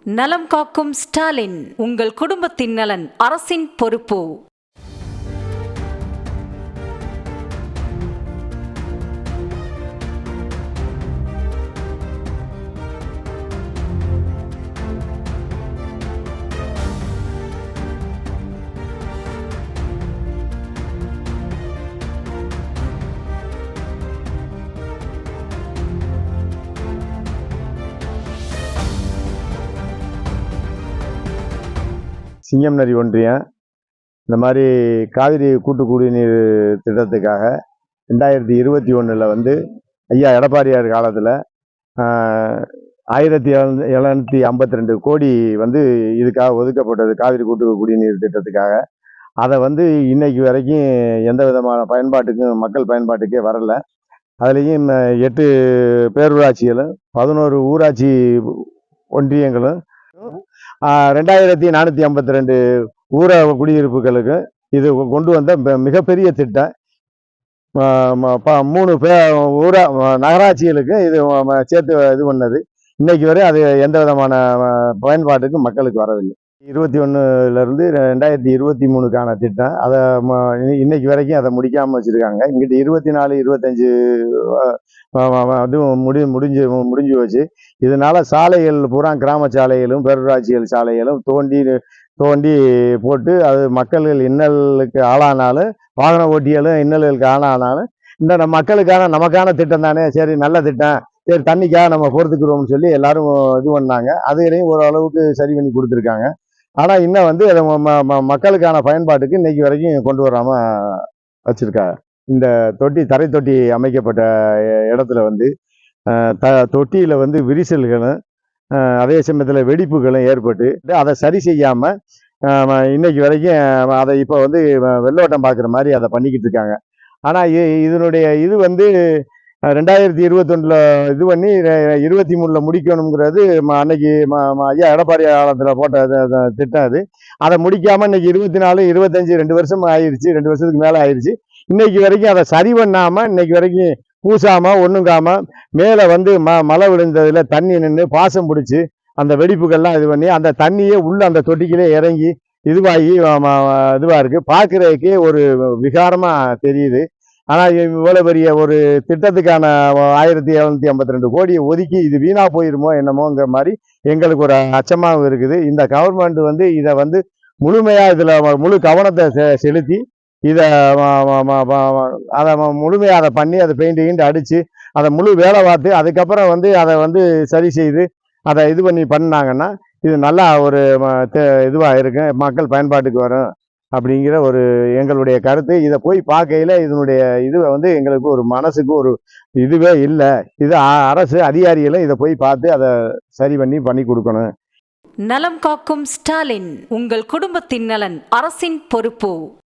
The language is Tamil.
நலம் காக்கும் ஸ்டாலின், உங்கள் குடும்பத்தின் நலன் அரசின் பொறுப்பு. சிங்கம்நரி ஒன்றியம் இந்த மாதிரி காவிரி கூட்டு குடிநீர் திட்டத்துக்காக 2021 ஐயா எடப்பாடியார் காலத்தில் 1752 கோடி இதுக்காக ஒதுக்கப்பட்டது காவிரி கூட்டு குடிநீர் திட்டத்துக்காக. அதை இன்னைக்கு வரைக்கும் எந்த விதமான பயன்பாட்டுக்கும் மக்கள் பயன்பாட்டுக்கே வரலை. அதுலேயும் 8 பேரூராட்சிகளும் 11 ஊராட்சி ஒன்றியங்களும் 2452 ஊர குடியிருப்புகளுக்கு இது கொண்டு வந்த மிகப்பெரிய திட்டம். 3 நகராட்சிகளுக்கு இது சேர்த்து இது பண்ணது. இன்னைக்கு வரை அது எந்த விதமான பயன்பாட்டுக்கும் மக்களுக்கு வரவில்லை. 21லேருந்து 2023க்கான திட்டம். அதை இன்னைக்கு வரைக்கும் அதை முடிக்காமல் வச்சுருக்காங்க. இங்கிட்ட 24, 25 அதுவும் முடிஞ்சு போச்சு. இதனால சாலைகள் பூரா கிராம சாலைகளும் பேரூராட்சிகள் சாலைகளும் தோண்டி போட்டு அது மக்கள்கள் இன்னலுக்கு ஆளானாலும், வாகன ஓட்டிகளும் இன்னல்களுக்கு ஆளானாலும், இந்த மக்களுக்கான நமக்கான திட்டம் தானே, சரி நல்ல திட்டம், சரி தண்ணிக்காக நம்ம பொறுத்துக்கிறோம்னு சொல்லி எல்லாரும் இது பண்ணாங்க. அதையும் ஓரளவுக்கு சரி பண்ணி கொடுத்துருக்காங்க. ஆனால் இன்னும் அதை மக்களுக்கான பயன்பாட்டுக்கு இன்னைக்கு வரைக்கும் கொண்டு வராமல் வச்சுருக்காங்க. இந்த தரை தொட்டி அமைக்கப்பட்ட இடத்துல தொட்டியில் விரிசல்களும் அதே சமயத்தில் வெடிப்புகளும் ஏற்பட்டு அதை சரி செய்யாமல் இன்னைக்கு வரைக்கும் அதை இப்போ வெள்ளோட்டம் பார்க்குற மாதிரி அதை பண்ணிக்கிட்டு இருக்காங்க. ஆனால் இதனுடைய இது 2021 இது பண்ணி 23 முடிக்கணுங்கிறது அன்னைக்கு ஐயா எடப்பாடி காலத்தில் போட்ட திட்டம். அதை முடிக்காமல் இன்னைக்கு 24, 25 2 வருஷம் ஆயிடுச்சு, 2 வருஷத்துக்கு மேலே ஆயிடுச்சு. இன்னைக்கு வரைக்கும் அதை சரி பண்ணாமல் இன்னைக்கு வரைக்கும் பூசாமல் ஒன்றுங்காமல் மேலே மழை விழுந்ததில் தண்ணி நின்று பாசம் பிடிச்சி அந்த வெடிப்புகள்லாம் இது பண்ணி அந்த தண்ணியே உள்ள அந்த தொட்டிக்கிலே இறங்கி இதுவாகி இதுவாக இருக்குது. பார்க்குறதுக்கே ஒரு விகாரமாக தெரியுது. ஆனால் இவ்வளோ பெரிய ஒரு திட்டத்துக்கான 1752 கோடியை ஒதுக்கி இது வீணாக போயிருமோ என்னமோங்கிற மாதிரி எங்களுக்கு ஒரு அச்சமாகவும் இருக்குது. இந்த கவர்மெண்ட் இதை முழுமையாக இதில் முழு கவனத்தை செலுத்தி இதை அதை முழுமையாக அதை பண்ணி அதை பெயிண்ட் அடித்து அதை முழு வேலை பார்த்து அதுக்கப்புறம் அதை சரி செய்து அதை இது பண்ணி பண்ணாங்கன்னா இது நல்லா ஒரு இதுவாக இருக்கும், மக்கள் பயன்பாட்டுக்கு வரும் அப்படிங்கிற ஒரு எங்களுடைய கருத்து. இதை போய் பார்க்கையில் இதனுடைய இது எங்களுக்கு ஒரு மனசுக்கு ஒரு இதுவே இல்லை. இது அரசு அதிகாரிகளும் இதை போய் பார்த்து அதை சரி பண்ணி கொடுக்கணும். நலம் காக்கும் ஸ்டாலின், உங்கள் குடும்பத்தின் நலன் அரசின் பொறுப்பு.